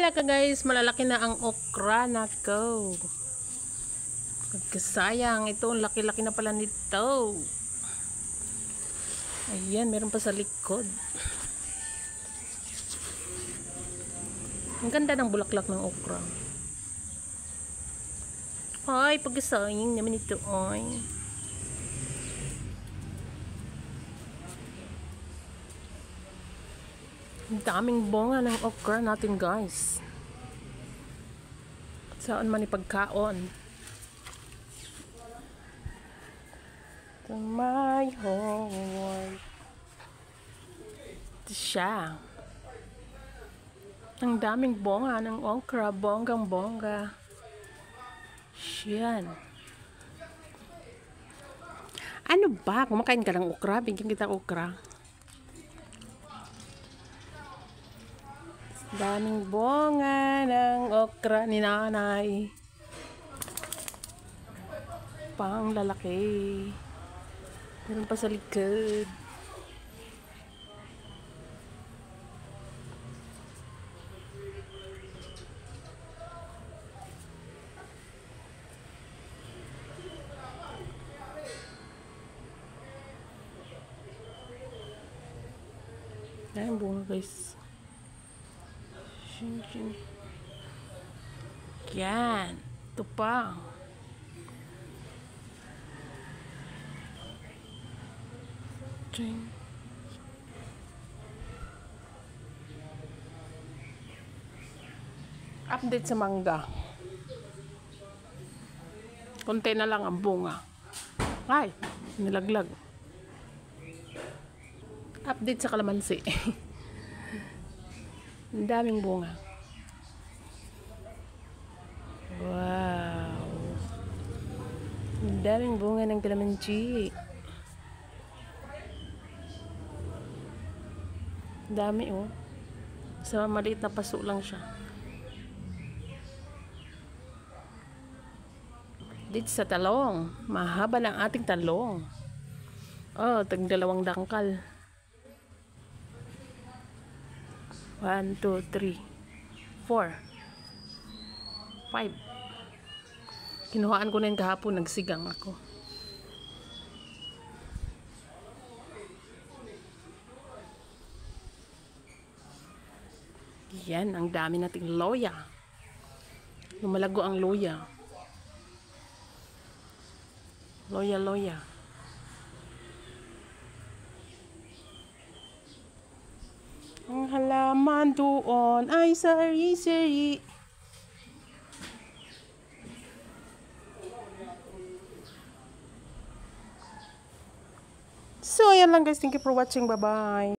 Hala ka guys, malalaki na ang okra na ko. Pagkasayang, ito ang laki-laki na pala nito. Ayan, meron pa sa likod. Ang ganda ng bulaklak ng okra. Ay, pagkasayang naman ito ay. Ang daming bunga ng okra natin guys. Saan man ipagkaon. To my heart. Ito siya. Ang daming bunga ng okra. Bonggang bongga. Yan. Ano ba? Kumakain ka ng okra? Bigyan kita okra. Daming bunga ng okra ni nanay. Pang lalaki. Meron pa sa likod. Daming bunga guys. Yan. Ito pa. Update sa mangga. Konti na lang ang bunga. Ay, nilaglag. Update sa kalamansi. Ang daming bunga. Wow. Ang daming bunga ng kalamansi. Dami oh. Sa maliit na paso lang siya. Dito sa talong. Mahaba lang ating talong. Oh, tag-2 dangkal. 1, 2, 3, 4, 5. Kinuhaan ko na yung kahapon. Nagsigang ako. Yan, ang dami nating loya. Lumalago ang loya. Loya, loya. Ang halaman doon ay sari-sari. So, yan lang guys. Thank you for watching. Bye-bye.